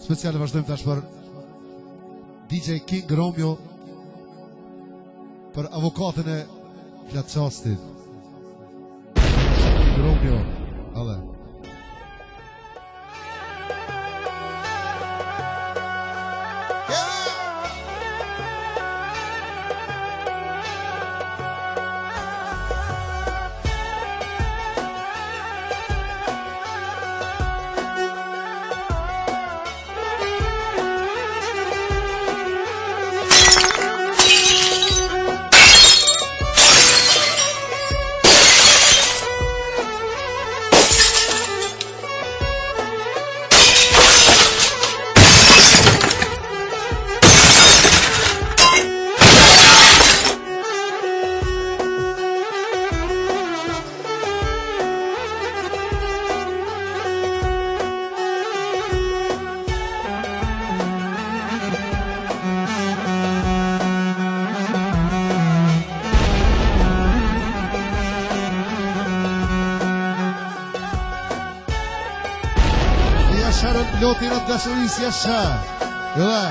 Speciale vazhdojmë tash për DJ King Romeo, për avokatën e Flatçastit. King Romeo, alle. Lotin atë dashurisë jasha. Jo da.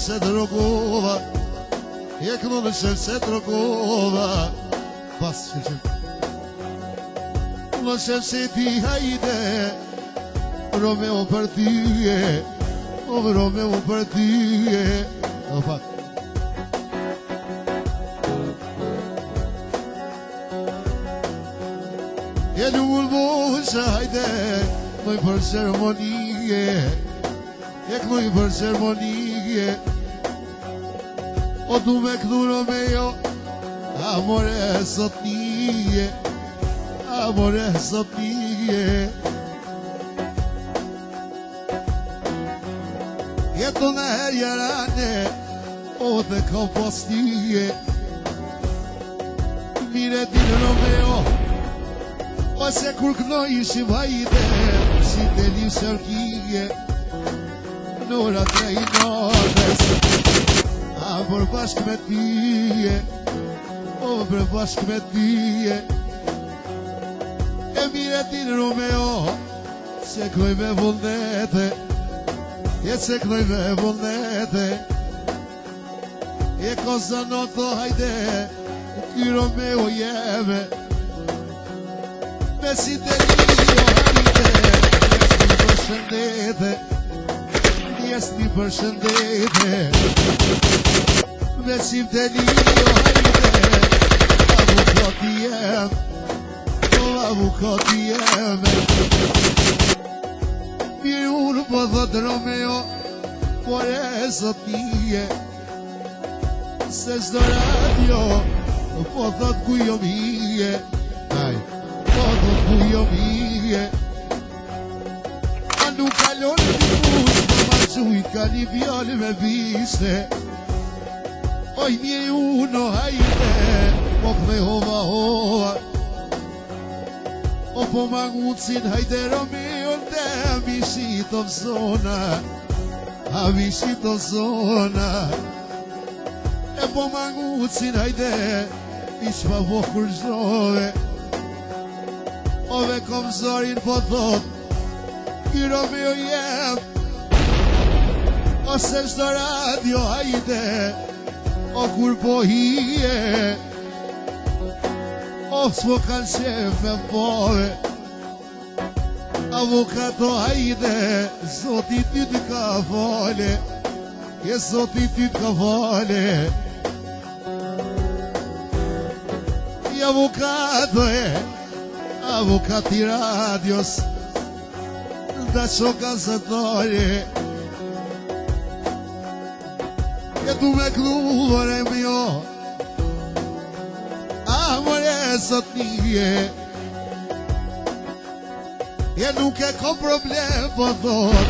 Se drogova, se drogova, pas që më se ti hajde, Romeo për tyje, Romeo për tyje, o pak. Je lullë se hajde, mëj për ceremonie, mëj për ceremonie, o du me këdhu Romeo, amore sot nije, amore sot nije. Jeto në herjerane, o dhe ka pas nije. Mire din Romeo, o se kur këno ishim hajde, si të një shërkije, nura të i nërës, a për bashkë me tyje, o për bashkë me tyje. E mire tin Romeo, se knoj me vullnete, se knoj me vullnete. E kosa në të hajde, ky Romeo jeme, me si të një hajde, jes një përshëndete, jes një përshëndete. Besim të një hajde, avukati jem, o avukati jem. Mirë unë po thot Romeo, por e sot nije, se s'do radio, po thot ku jo mije, po thot ku jo mije. A nuk kalon një push, po ma qujt ka një vjallë me viste, Oj miri uno hajde, po këthej hova hova. O po mangucin hajde Romeo dhe mishito zona. A mishito zona. E po mangucin hajde, ishpa po kurgjove. Ove kom zorin po thot, ky Romeo jem. Ose shdo radio hajde, o kur po hije. O s'po kanë qef me pove. Avokato hajde, zoti ty t'ka fale. Je zoti ty t'ka fale. I avokato avokati radios, da qo gazetore. E du me kluvore mjo, amore sot nije. E nuk e kom problem po thot,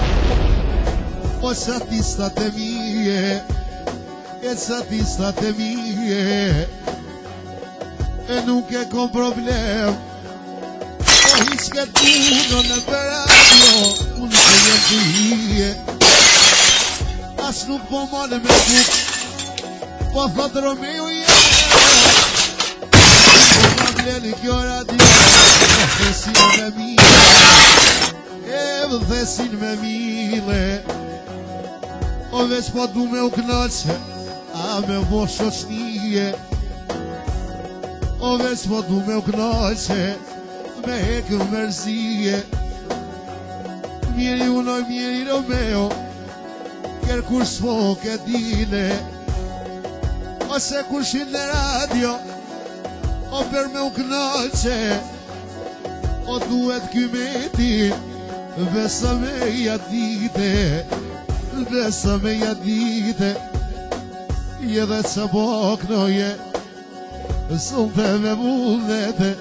po qatistat e mije, e qatistat e mije. E nuk e kom problem, po hiq ke puno në për radio, unë se jem të hije. As nuk po mone me kuk, po thot Romeo jem. Po ma bleni kjo radio, po thesin me mile. E thesin me mile. O veç po du me u knaqe, a me vo shoqnije. O veç po du me u knaqe, me hekë mërzije. Mjeri unoj mjeri Romeo, kër kur s'po ke dine. Ose kur shin në radio, o për me u knaqe. O duhet kymeti, besa me jadite. Besa me jadite. Je dhe që boknoje, sunte me mundete.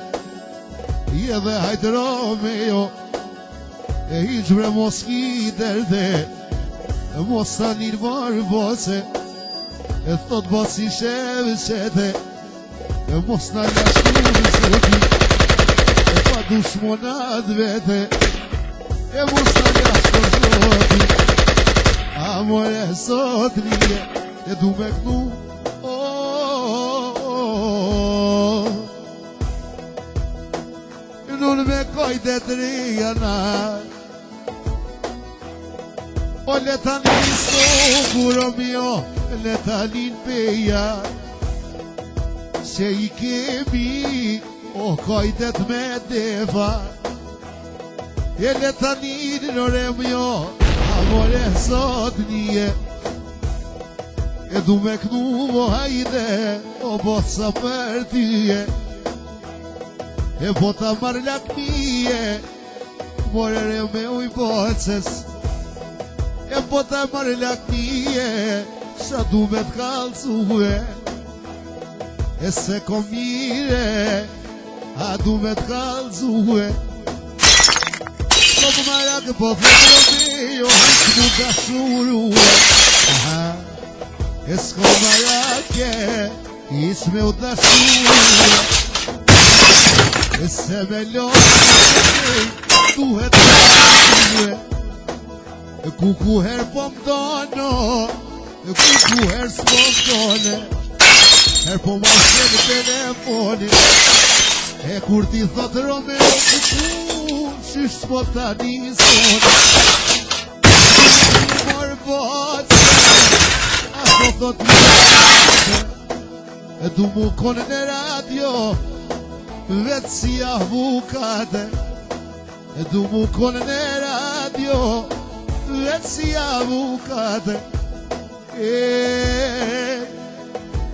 Je dhe hajtë Romeo, e hiqbre mos kiterde. Mos ta njërë marë bose, e thot basi sheve qete. E mos na jashtu në zoti, e pa dushmonat vete. E mos na jashtu zoti, amore sot nije, e du me kënu. Nun me kojde të rejana. O letanin soku Romeo, letanin peja. Se i kemi, o kojdet me deva. E letanin Romeo, amore sot nije. E du me kënu mo hajde, o bosa për tyje. E bota marrë lakmije, more Romeo i boces. E bota marrë lakmije, sa du me t'kalzue. E se kom mire, a du me t'kalzue. Kom marak po thot Romeo, hiq mu dashurue. E s'kom marake, hiq me u dashurue. E se me lojë, duhet të shkue. E ku her po m'dono, e ku her s'po m'done. Her po ma shkene telefoni, e kur ti thot Romeo, ku qysh s'po tani zone. Mor boqe, a po thot më, e du mu kone në radio, vetë si avukate. E du mu kone në radio, vetë si avukate.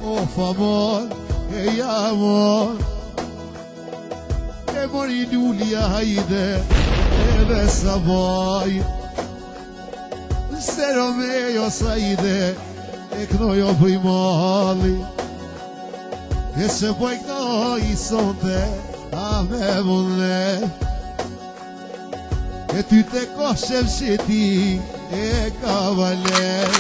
Of amor, amor. E mori lulja hajde, edhe sa vaj. Se Romeo sa ide, e knojo për i mali. E se poj këno i sonte, a me mune. E ty te koshem që ti, e kavaler.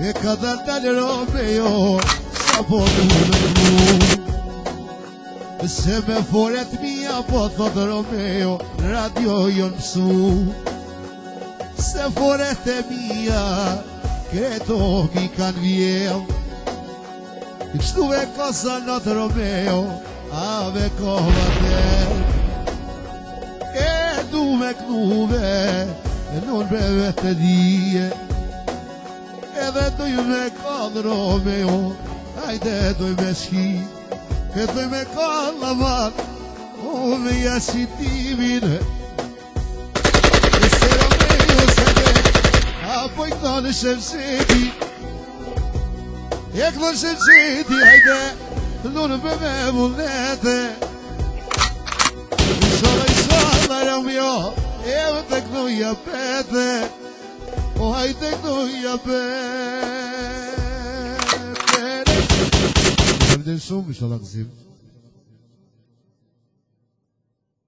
E ka dalë Romeo, sa po dume mu. Se me foret mia po thot Romeo, radio jon mësu. Se foret e mia, kreto mi kan vjell. Kështu e kosa not Romeo, ave kova tel. E du me knuve, e non breve të dije. Edhe duj me kodh Romeo, hajde duj me shki. E duj me kodh lavat, o me jasitimin. E se Romeo se dhe, apo i kënë shemseti. E kënë shemseti, hajde, nunë me vullnete. I sola Romeo, e vë të kënuja pete. O hajde kënuja pete. Shumë, inshallah, këzim.